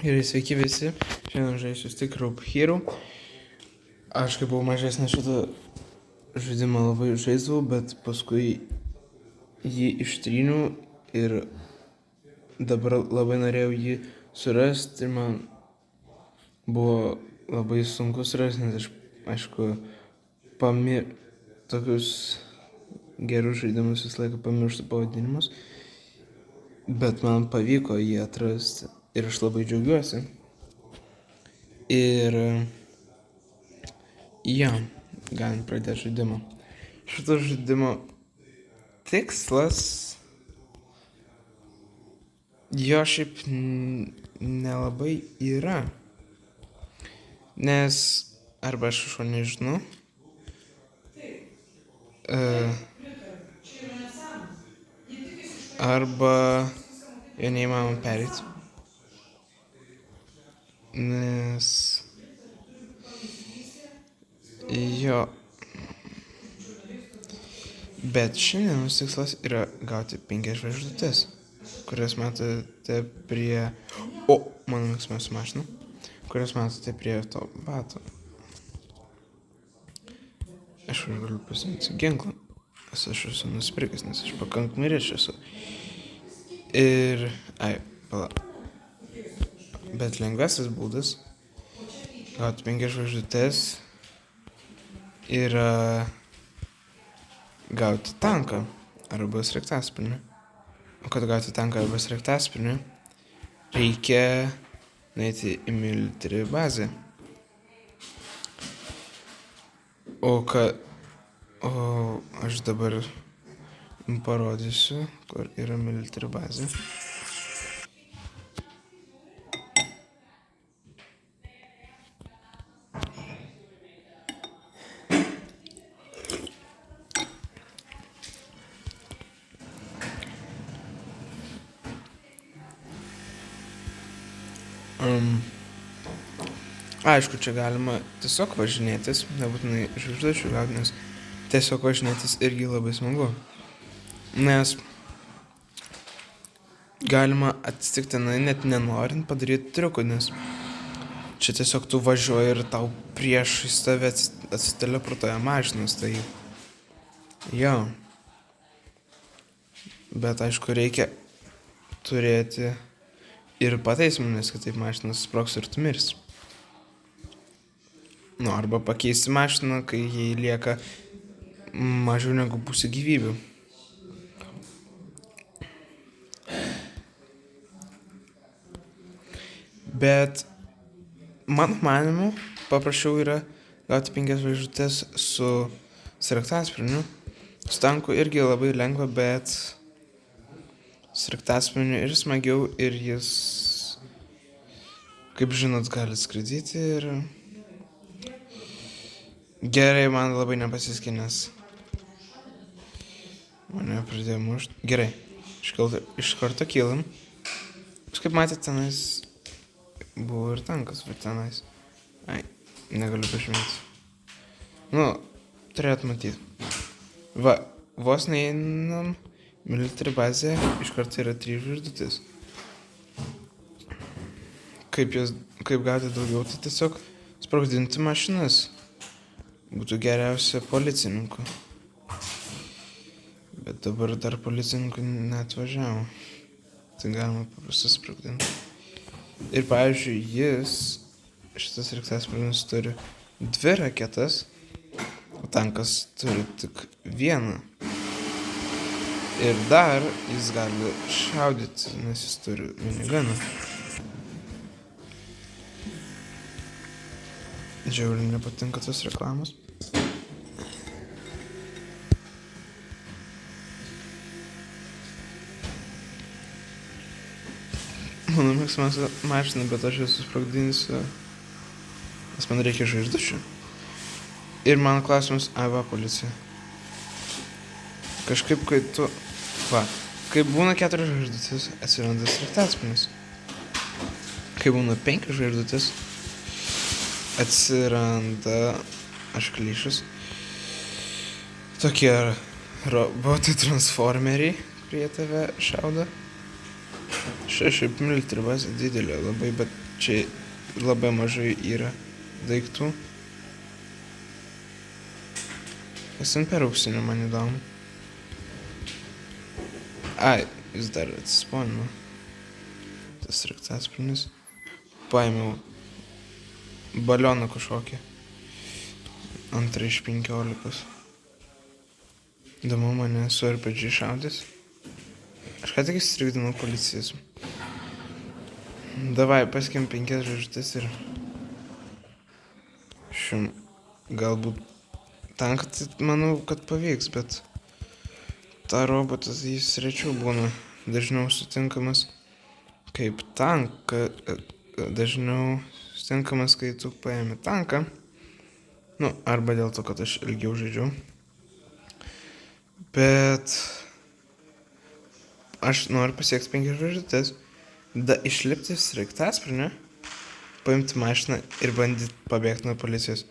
Gerai, sveiki visi. Šiandien žaisiu Stick Rope Hero. Aš kai buvau mažesnis šitą žaidimą labai žaisdavau, bet paskui jį ištryniau ir dabar labai norėjau jį surasti ir man buvo labai sunku surasti, nes aš, aišku, tokius gerus žaidimus visą laiką pamirštu pavadinimus, bet man pavyko jį atrasti ir aš labai džiaugiuosi. Ir galim pradėti žaidimą. Šito žaidimo tikslas jo šiaip nelabai yra, nes arba aš kažko nežinau, arba jo neįmanoma pereiti, nes jo. Bet šiandienos tikslas yra gauti 5 žvaigždutes, kurias matote prie... mano mėgstamiausia mašina, kurias matote prie to bato. Aš galiu pasiimti ginklą, nes aš esu nusipirkęs, nes aš pakankamai rečias esu. Ir... Bet lengvasis būdas gauti 5 žvaigždutes yra gauti tanką arba sraigtasparnį. O kad gauti tanką arba sraigtasparnį, reikia nueiti į military bazę. O aš dabar parodysiu, kur yra military bazė. Aišku, čia galima tiesiog važinėtis, nebūtinai žvaigždučių gauti, nes tiesiog važinėtis irgi labai smagu. Nes galima atsitiktinai net nenorint padaryti triukų, nes čia tiesiog tu važiuoji ir tau priešais tave atsiteleportuoja mašinas, tai jo. Bet aišku, reikia turėti ir pataisymų, nes kitaip mašinas sprogs ir tu mirsi. Arba pakeisti mašiną, kai jai lieka mažiau negu pusė gyvybių. Bet mano manymu paprasčiau yra gauti 5 žvaigždutes su sraigtasparniu. Su tanku irgi labai lengva, bet sraigtasparniu ir smagiau ir jis, kaip žinot, gali skraidyti ir... Gerai, man labai nepasisekė, nes mane pradėjo mušti. Gerai, iš karto kylam. Kaip matėte, tenais buvo ir tankas, bet tenais... negaliu pažymėti. Turėtų matyti. Vos neįeinam military bazė, iš karto yra 3 žvaigždutės. Kaip gauti daugiau, tai tiesiog sprogdinti mašinas. Būtų geriausia policininkų. Bet dabar dar policininkų neatvažiavo. Tai galima paprastai sprogdinti. Ir pavyzdžiui, šitas sraigtasparnis turi 2 raketas, o tankas turi tik 1. Ir dar jis gali šaudyti, nes jis turi miniganą. Žiauriai nepatinka tos reklamos. Mano mėgstamiausia mašina, bet aš jas susprogdinsiu, nes man reikia žvaigždučių. Ir mano klausimas, policija. Kažkaip, kai būna 4 žvaigždutės, atsiranda sraigtasparnis. Kai būna 5 žvaigždutės, atsiranda, aš klyšus, tokie robotai transformeriai, kurie tave šaudo. Čia šiaip military bazė didelė labai, bet čia labai mažai yra daiktų. Kas ten per auksinį man įdomu. Ai, jis dar atsispaunino. Tas sraigtasparnis. Paėmiau balioną kažkokį. 2 iš 15. Įdomu, mane su RPG šaudys. Aš ką tik įstrigdinau policijas. Davai, paskim 5 žvaigždutes ir... Galbūt tanką, tai manau, kad pavyks, bet... Ta robotas jis rečiau būna dažniau sutinkamas kaip tanka, dažniau sutinkamas, kai tu paėmi tanką. Nu, arba dėl to, kad aš ilgiau žaidžiau. Bet aš noriu pasiekti 5 žvaigždutes, išlipti sraigtasparnį, paimti mašiną ir bandyti pabėgti nuo policijos.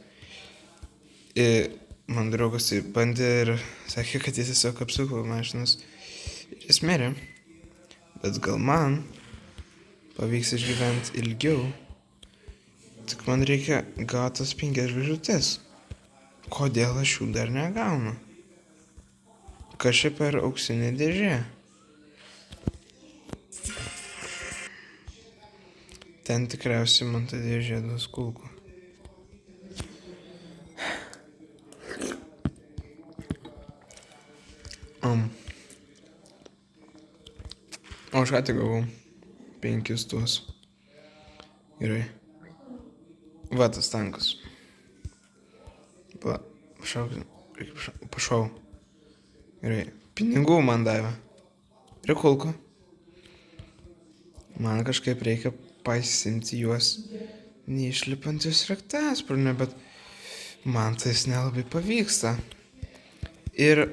Man draugas tai bandė ir sakė, kad jis tiesiog apsuko mašinas ir jis mirė. Bet gal man pavyks išgyventi ilgiau, tik man reikia gauti tas 5 žvaigždutes. Kodėl aš jų dar negaunu? Kas čia per auksinė dėžė? Ten tikriausiai man ta dėžė duos kulkų. O aš ką tik gavau 5 tuos. Gerai. Va tas tankas. Pašau. Gerai. Pinigų man davė. Ir kulkų. Man kažkaip reikia pasiimti juos neišlipant iš sraigtasparnio, bet man tais nelabai pavyksta. Ir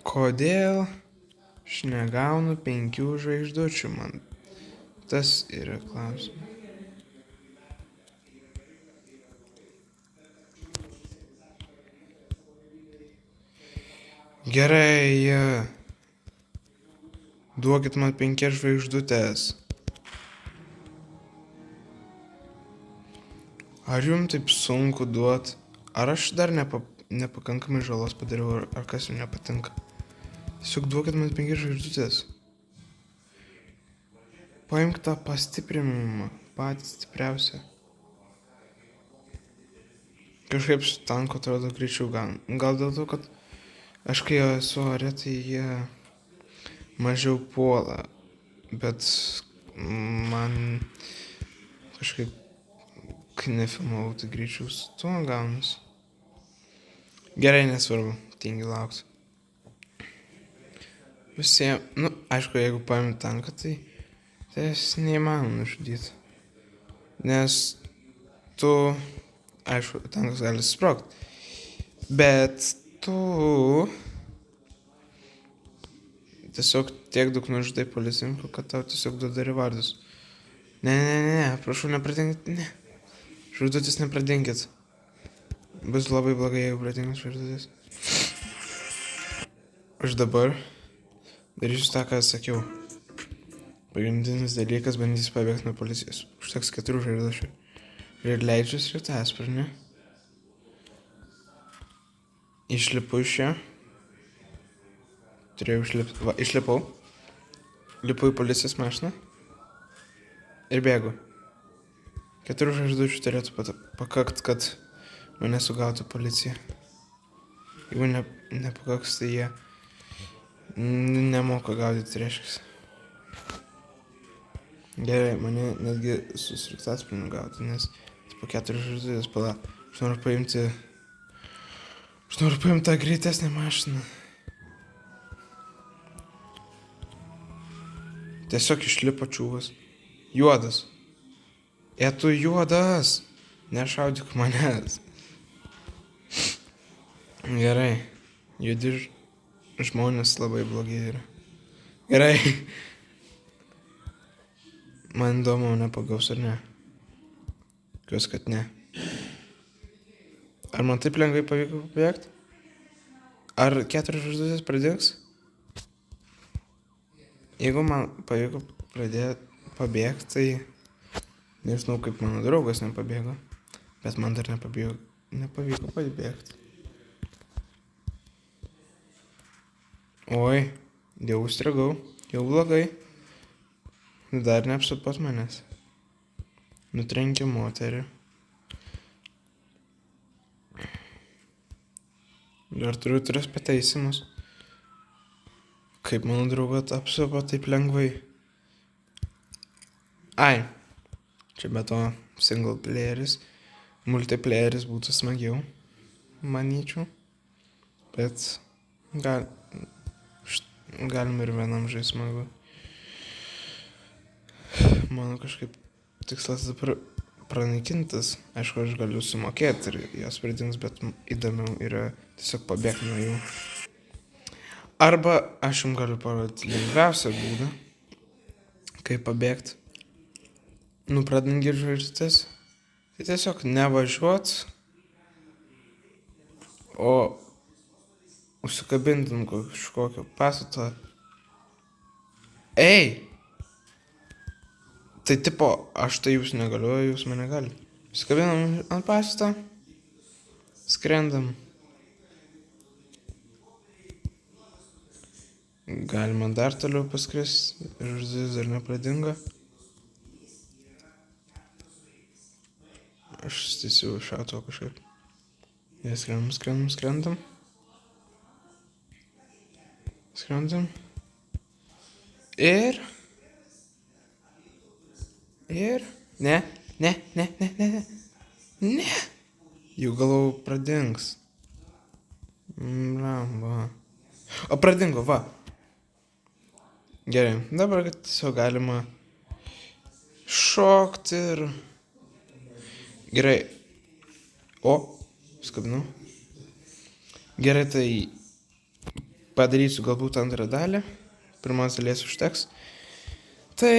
kodėl aš negaunu 5 žvaigždučių, man tas yra klausimas. Gerai, duokit man 5 žvaigždutes. Ar jums taip sunku duot? Ar aš dar nepakankamai žalos padariau, ar kas jums nepatinka? Tiesiog duokit man 5 žvaigždutes. Paimk tą pastiprinimą, patį stipriausią. Kažkaip su tanku atrodo greičiau gaunu. Gal dėl to, kad aš kai esu ore, tai jie mažiau puola. Bet man kažkaip, kai nefilmavau, tai greičiau su tuo gaunus. Gerai, nesvarbu, tingi laukti. Visiems, aišku, jeigu paimi tanką, tai jas neįmanoma nužudyti. Nes tu, aišku, tankas gali susprogti. Bet tu tiesiog tiek daug nužudai policininkų, kad tau tiesiog duoda rewardus. Ne, prašau, nepradinkit, ne. Žvaigždutės nepradinkit. Bus labai blogai, jeigu pradingit žvaigždutės. Aš dabar darysiu tą, ką sakiau. Pagrindinis dalykas bandys pabėgti nuo policijos. Užteks 4 žvaigždučių. Ir leidžiu sraigtasparnį. Išlipu iš čia. Turėjau išlipti. Va, išlipau. Lipu į policijos mašiną. Ir bėgu. 4 žvaigždučių turėtų pakakt, kad mane sugautų policija. Jeigu nepakaks, tai jie nemoka gaudyti, reiškia. Gerai, mane netgi su sraigtasparniu gauti, nes po 4 žvaigždutės pala. Aš noriu paimti tą greitesnę mašiną. Tiesiog išlipo čiūvas. Juodas. Tu juodas. Nešaudyk manęs. Gerai. Juodi žmonės labai blogi yra. Gerai. Man įdomu, nepagaus ar ne. Tikiuosi, kad ne. Ar man taip lengvai pavyko pabėgti? Ar 4 žvaigždutės pradėks? Jeigu man pavyko pabėgti, tai nežinau, kaip mano draugas nepabėgo, bet man dar nepavyko pabėgti. Oi, jau užstrigau, jau blogai. Dar neapsupot manęs. Nutrenkė moterį. Dar turiu 3 pataisimus. Kaip mano draugas apsupo taip lengvai. Ai, čia be to single playeris. Multiplayeris būtų smagiau, manyčiau. Bet galim ir vienam žaisti smagu. Mano kažkaip tikslas dabar pranaikintas. Aišku, aš galiu sumokėti ir jas pridings, bet įdomiau yra tiesiog pabėgti nuo jų. Arba aš jums galiu parodyti lengviausią būdą, kaip pabėgti. Pradingi žvaigždės. Tai tiesiog nevažiuot, o užsikabinti kažkokio pastato. Ei! Tai tipo, aš tai jūs negaliu, jūs mane galite. Skabinam ant pastato, skrendam. Galima dar toliau paskristi, žvaigždės dar nepradingo. Aš tiesiog šauto kažkaip. Jie skrendam. Ir... Ne. Jų galvau pradings. Va. O pradingo, va. Gerai, dabar tiesiog galima šokti ir... Gerai. O, skabinu. Gerai, tai padarysiu galbūt antrą dalį. Pirmos dalies užteks. Tai...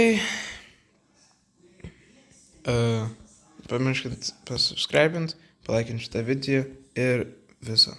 pamirškit pasubscribint, palaikint šitą video ir viso.